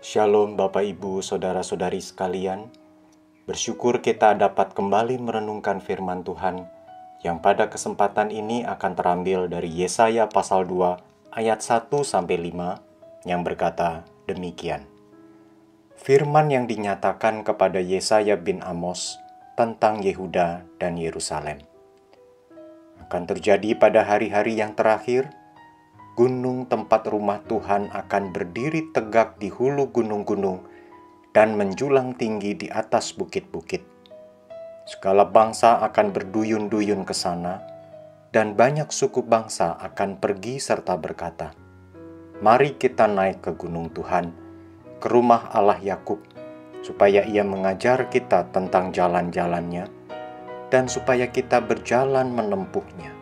Shalom Bapak Ibu Saudara-saudari sekalian. Bersyukur kita dapat kembali merenungkan firman Tuhan yang pada kesempatan ini akan terambil dari Yesaya pasal 2 ayat 1-5 yang berkata demikian. Firman yang dinyatakan kepada Yesaya bin Amos tentang Yehuda dan Yerusalem. Akan terjadi pada hari-hari yang terakhir, gunung tempat rumah Tuhan akan berdiri tegak di hulu gunung-gunung dan menjulang tinggi di atas bukit-bukit. Segala bangsa akan berduyun-duyun ke sana, dan banyak suku bangsa akan pergi serta berkata, "Mari kita naik ke gunung Tuhan, ke rumah Allah Yakub, supaya Ia mengajar kita tentang jalan-jalannya, dan supaya kita berjalan menempuhnya.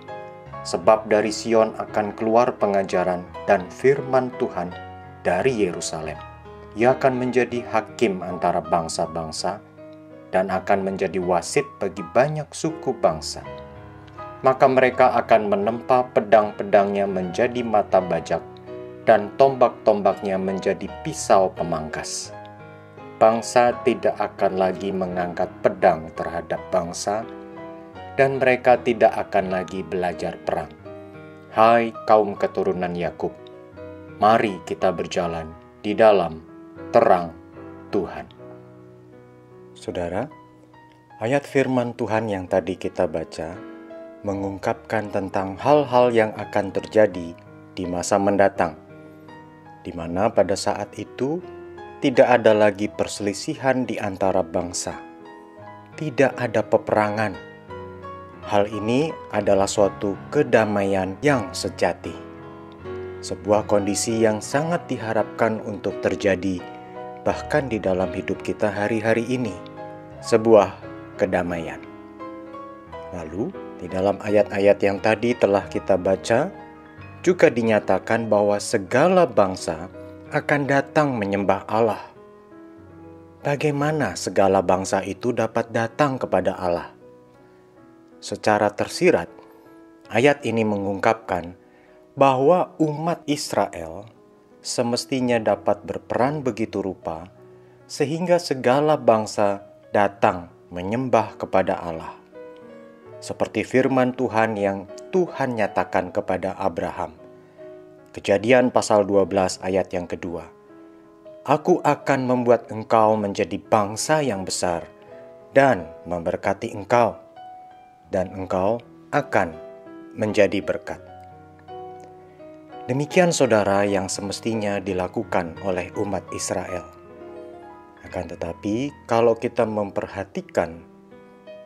Sebab dari Sion akan keluar pengajaran dan firman Tuhan dari Yerusalem. Ia akan menjadi hakim antara bangsa-bangsa dan akan menjadi wasit bagi banyak suku bangsa. Maka mereka akan menempa pedang-pedangnya menjadi mata bajak dan tombak-tombaknya menjadi pisau pemangkas. Bangsa tidak akan lagi mengangkat pedang terhadap bangsa, dan mereka tidak akan lagi belajar perang. Hai kaum keturunan Yakub, mari kita berjalan di dalam terang Tuhan." Saudara, ayat firman Tuhan yang tadi kita baca mengungkapkan tentang hal-hal yang akan terjadi di masa mendatang, di mana pada saat itu tidak ada lagi perselisihan di antara bangsa, tidak ada peperangan. Hal ini adalah suatu kedamaian yang sejati. Sebuah kondisi yang sangat diharapkan untuk terjadi bahkan di dalam hidup kita hari-hari ini. Sebuah kedamaian. Lalu, di dalam ayat-ayat yang tadi telah kita baca, juga dinyatakan bahwa segala bangsa akan datang menyembah Allah. Bagaimana segala bangsa itu dapat datang kepada Allah? Secara tersirat, ayat ini mengungkapkan bahwa umat Israel semestinya dapat berperan begitu rupa sehingga segala bangsa datang menyembah kepada Allah. Seperti firman Tuhan yang Tuhan nyatakan kepada Abraham. Kejadian pasal 12 ayat yang kedua. "Aku akan membuat engkau menjadi bangsa yang besar dan memberkati engkau, dan engkau akan menjadi berkat." Demikian saudara yang semestinya dilakukan oleh umat Israel. Akan tetapi, kalau kita memperhatikan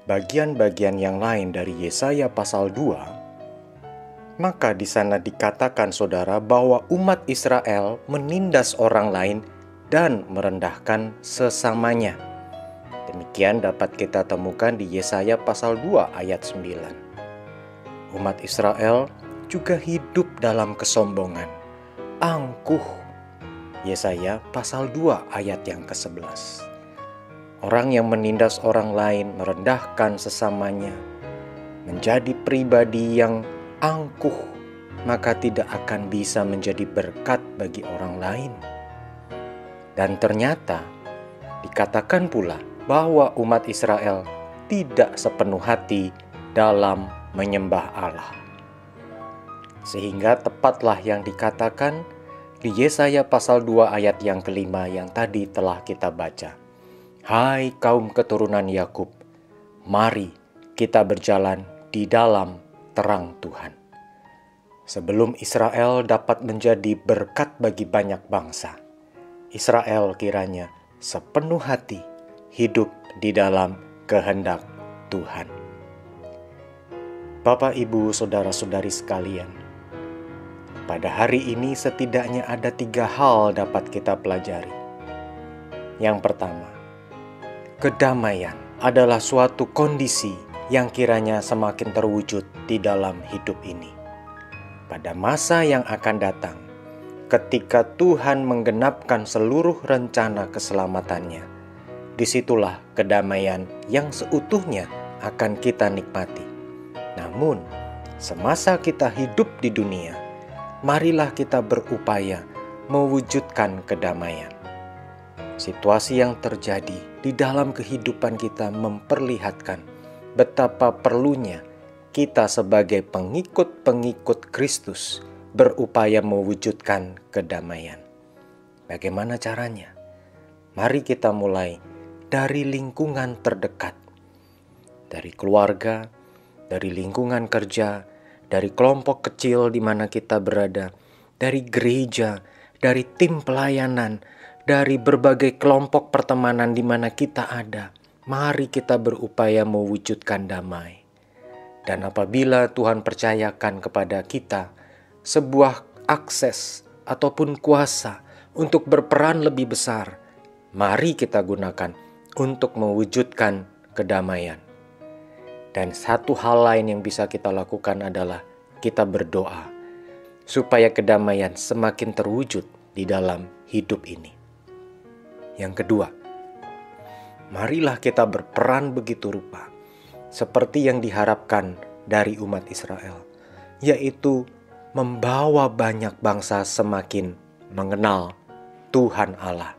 bagian-bagian yang lain dari Yesaya pasal 2, maka di sana dikatakan saudara bahwa umat Israel menindas orang lain dan merendahkan sesamanya. Demikian dapat kita temukan di Yesaya pasal 2 ayat 9. Umat Israel juga hidup dalam kesombongan, angkuh. Yesaya pasal 2 ayat yang ke-11. Orang yang menindas orang lain, merendahkan sesamanya, menjadi pribadi yang angkuh, maka tidak akan bisa menjadi berkat bagi orang lain. Dan ternyata dikatakan pula bahwa umat Israel tidak sepenuh hati dalam menyembah Allah. Sehingga tepatlah yang dikatakan di Yesaya pasal 2 ayat yang kelima yang tadi telah kita baca. "Hai kaum keturunan Yakub, mari kita berjalan di dalam terang Tuhan." Sebelum Israel dapat menjadi berkat bagi banyak bangsa, Israel kiranya sepenuh hati hidup di dalam kehendak Tuhan. Bapak, Ibu, saudara-saudari sekalian, pada hari ini setidaknya ada 3 hal dapat kita pelajari. Yang pertama, kedamaian adalah suatu kondisi yang kiranya semakin terwujud di dalam hidup ini. Pada masa yang akan datang, ketika Tuhan menggenapkan seluruh rencana keselamatannya, disitulah kedamaian yang seutuhnya akan kita nikmati. Namun, semasa kita hidup di dunia, marilah kita berupaya mewujudkan kedamaian. Situasi yang terjadi di dalam kehidupan kita memperlihatkan betapa perlunya kita sebagai pengikut-pengikut Kristus berupaya mewujudkan kedamaian. Bagaimana caranya? Mari kita mulai dari lingkungan terdekat, dari keluarga, dari lingkungan kerja, dari kelompok kecil di mana kita berada, dari gereja, dari tim pelayanan, dari berbagai kelompok pertemanan di mana kita ada. Mari kita berupaya mewujudkan damai. Dan apabila Tuhan percayakan kepada kita sebuah akses ataupun kuasa untuk berperan lebih besar, mari kita gunakan untuk mewujudkan kedamaian. Dan satu hal lain yang bisa kita lakukan adalah kita berdoa supaya kedamaian semakin terwujud di dalam hidup ini. Yang kedua, marilah kita berperan begitu rupa seperti yang diharapkan dari umat Israel, yaitu membawa banyak bangsa semakin mengenal Tuhan Allah.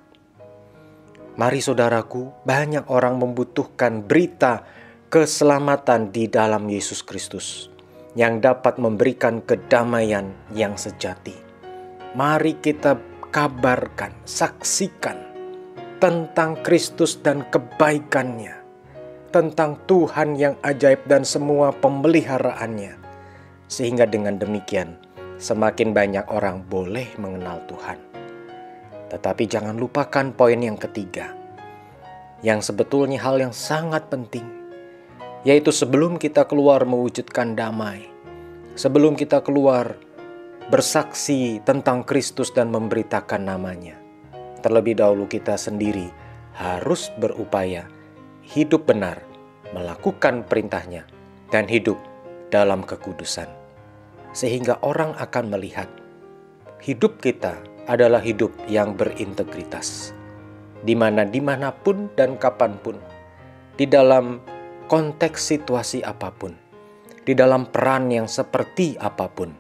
Mari saudaraku, banyak orang membutuhkan berita keselamatan di dalam Yesus Kristus yang dapat memberikan kedamaian yang sejati. Mari kita kabarkan, saksikan tentang Kristus dan kebaikannya, tentang Tuhan yang ajaib dan semua pemeliharaannya, sehingga dengan demikian semakin banyak orang boleh mengenal Tuhan. Tetapi jangan lupakan poin yang ketiga, yang sebetulnya hal yang sangat penting, yaitu sebelum kita keluar mewujudkan damai, sebelum kita keluar bersaksi tentang Kristus dan memberitakan namanya, terlebih dahulu kita sendiri harus berupaya hidup benar, melakukan perintahnya, dan hidup dalam kekudusan. Sehingga orang akan melihat hidup kita adalah hidup yang berintegritas, dimanapun dan kapanpun, di dalam konteks situasi apapun, di dalam peran yang seperti apapun,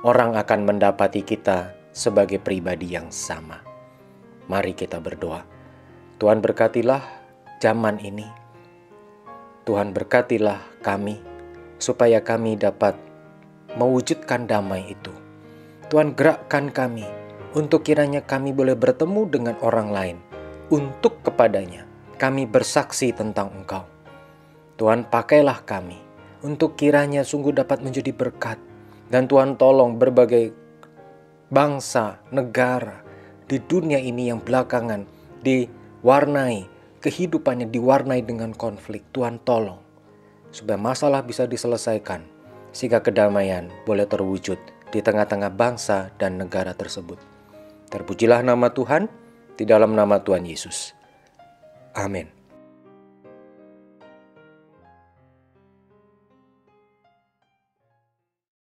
orang akan mendapati kita sebagai pribadi yang sama. Mari kita berdoa. Tuhan berkatilah zaman ini. Tuhan berkatilah kami, supaya kami dapat mewujudkan damai itu. Tuhan gerakkan kami, untuk kiranya kami boleh bertemu dengan orang lain, untuk kepadanya kami bersaksi tentang Engkau. Tuhan pakailah kami, untuk kiranya sungguh dapat menjadi berkat. Dan Tuhan tolong berbagai bangsa, negara di dunia ini yang belakangan diwarnai, kehidupannya diwarnai dengan konflik. Tuhan tolong, supaya masalah bisa diselesaikan, sehingga kedamaian boleh terwujud di tengah-tengah bangsa dan negara tersebut. Terpujilah nama Tuhan, di dalam nama Tuhan Yesus. Amin.